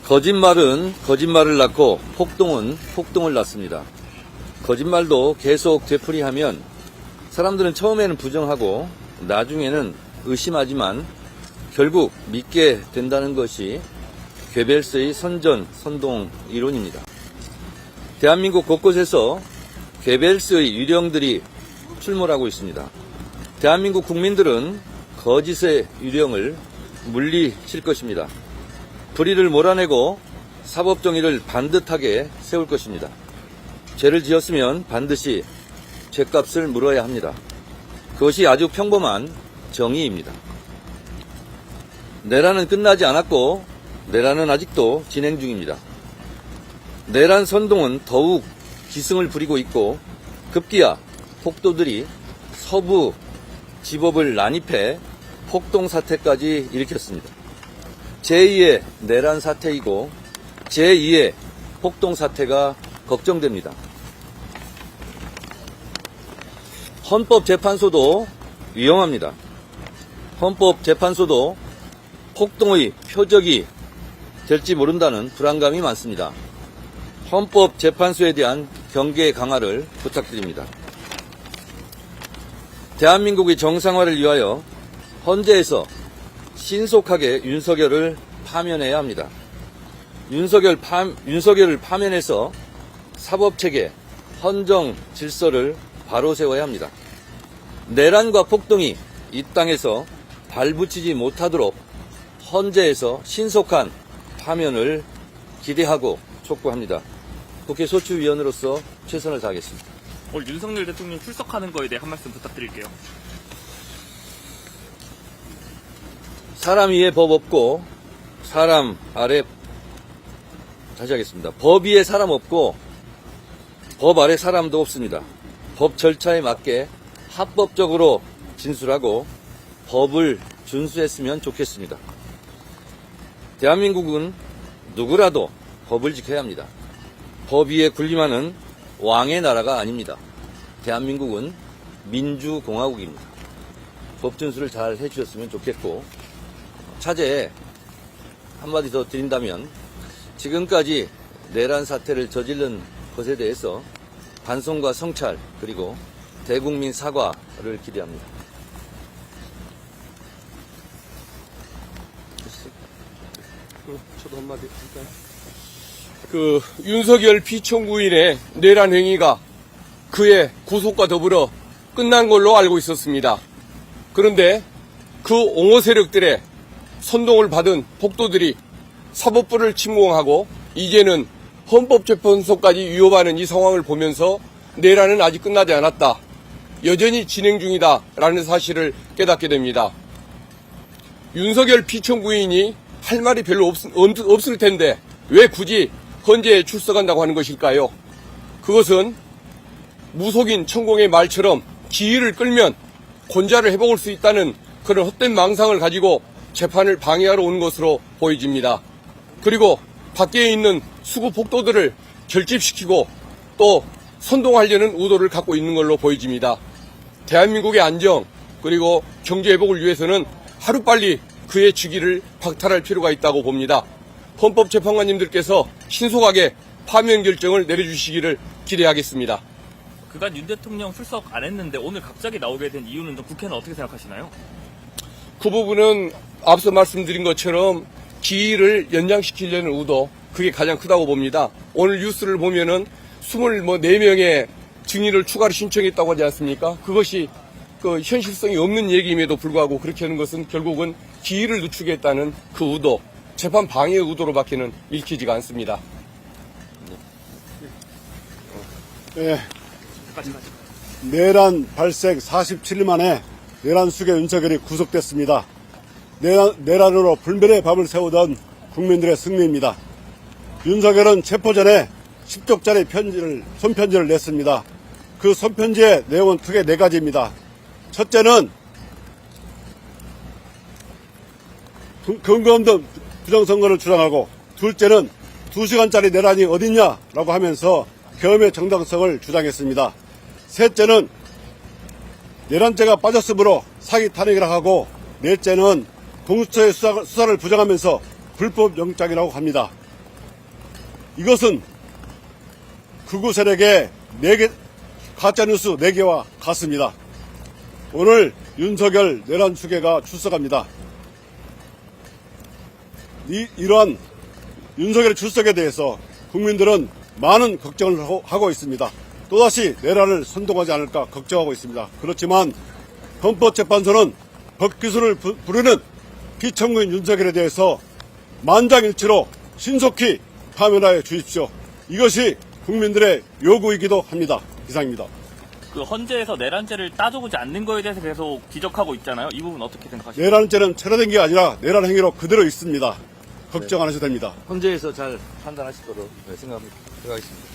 거짓말은 거짓말을 낳고 폭동은 폭동을 낳습니다. 거짓말도 계속 되풀이하면 사람들은 처음에는 부정하고 나중에는 의심하지만 결국 믿게 된다는 것이 괴벨스의 선전, 선동 이론입니다. 대한민국 곳곳에서 괴벨스의 유령들이 출몰하고 있습니다. 대한민국 국민들은 거짓의 유령을 물리칠 것입니다. 불의를 몰아내고 사법정의를 반듯하게 세울 것입니다. 죄를 지었으면 반드시 죄값을 물어야 합니다. 그것이 아주 평범한 정의입니다. 내란은 끝나지 않았고 내란은 아직도 진행 중입니다. 내란 선동은 더욱 기승을 부리고 있고 급기야 폭도들이 서부 지법을 난입해 폭동 사태까지 일으켰습니다. 제2의 내란 사태이고 제2의 폭동 사태가 걱정됩니다. 헌법재판소도 위험합니다. 헌법재판소도 폭동의 표적이 될지 모른다는 불안감이 많습니다. 헌법재판소에 대한 경계 강화를 부탁드립니다. 대한민국의 정상화를 위하여 헌재에서 신속하게 윤석열을 파면해야 합니다. 윤석열을 파면해서 사법체계, 헌정 질서를 바로 세워야 합니다. 내란과 폭동이 이 땅에서 발붙이지 못하도록 헌재에서 신속한 파면을 기대하고 촉구합니다. 국회 소추위원으로서 최선을 다하겠습니다. 오늘 윤석열 대통령 출석하는 거에 대해 한 말씀 부탁드릴게요. 사람 위에 법 없고 사람 아래, 다시 하겠습니다. 법 위에 사람 없고 법 아래 사람도 없습니다. 법 절차에 맞게 합법적으로 진술하고 법을 준수했으면 좋겠습니다. 대한민국은 누구라도 법을 지켜야 합니다. 법 위에 군림하는 왕의 나라가 아닙니다. 대한민국은 민주공화국입니다. 법 준수를 잘 해주셨으면 좋겠고, 차제에 한마디 더 드린다면 지금까지 내란 사태를 저지른 것에 대해서 반성과 성찰 그리고 대국민 사과를 기대합니다. 저도 한마디 할까요? 윤석열 피청구인의 내란 행위가 그의 구속과 더불어 끝난 걸로 알고 있었습니다. 그런데 그 옹호 세력들의 선동을 받은 폭도들이 사법부를 침공하고 이제는 헌법재판소까지 위협하는 이 상황을 보면서 내란은 아직 끝나지 않았다. 여전히 진행 중이다라는 사실을 깨닫게 됩니다. 윤석열 피청구인이 할 말이 별로 없을 텐데 왜 굳이 헌재에 출석한다고 하는 것일까요? 그것은 무속인 천공의 말처럼 기일을 끌면 권좌를 해먹을 수 있다는 그런 헛된 망상을 가지고 재판을 방해하러 온 것으로 보여집니다. 그리고 밖에 있는 수구 폭도들을 결집시키고 또 선동하려는 의도를 갖고 있는 걸로 보여집니다. 대한민국의 안정 그리고 경제 회복을 위해서는 하루빨리 그의 직위를 박탈할 필요가 있다고 봅니다. 헌법재판관님들께서 신속하게 파면 결정을 내려주시기를 기대하겠습니다. 그간 윤 대통령 출석 안 했는데 오늘 갑자기 나오게 된 이유는 국회는 어떻게 생각하시나요? 그 부분은 앞서 말씀드린 것처럼 기일을 연장시키려는 의도, 그게 가장 크다고 봅니다. 오늘 뉴스를 보면은 24명의 증인을 추가로 신청했다고 하지 않습니까? 그것이 현실성이 없는 얘기임에도 불구하고 그렇게 하는 것은 결국은 기일을 늦추겠다는 그 의도, 재판 방해 의도로밖에는 읽히지가 않습니다. 네. 내란 발생 47일 만에 내란 수괴 윤석열이 구속됐습니다. 내란으로 불멸의 밥을 세우던 국민들의 승리입니다. 윤석열은 체포 전에 10쪽짜리 손편지를 냈습니다. 그 손편지의 내용은 크게 4가지입니다. 첫째는 근거 없는 부정선거를 주장하고, 둘째는 2시간짜리 내란이 어딨냐라고 하면서 계엄의 정당성을 주장했습니다. 셋째는 내란죄가 빠졌으므로 사기 탄핵이라고 하고, 넷째는 공수처의 수사를 부정하면서 불법 영장이라고 합니다. 이것은 극우 세력의 가짜뉴스 4개와 같습니다. 오늘 윤석열 내란 추계가 출석합니다. 이러한 윤석열의 출석에 대해서 국민들은 많은 걱정을 하고 있습니다. 또다시 내란을 선동하지 않을까 걱정하고 있습니다. 그렇지만 헌법재판소는 법기술을 부르는 피청구인 윤석열에 대해서 만장일치로 신속히 파면하여 주십시오. 이것이 국민들의 요구이기도 합니다. 이상입니다. 그 헌재에서 내란죄를 따져보지 않는 거에 대해서 계속 지적하고 있잖아요. 이 부분 어떻게 생각하십니까? 내란죄는 철회된 게 아니라 내란 행위로 그대로 있습니다. 걱정 안 하셔도 됩니다. 헌재에서 잘 판단하실 거로 생각하겠습니다.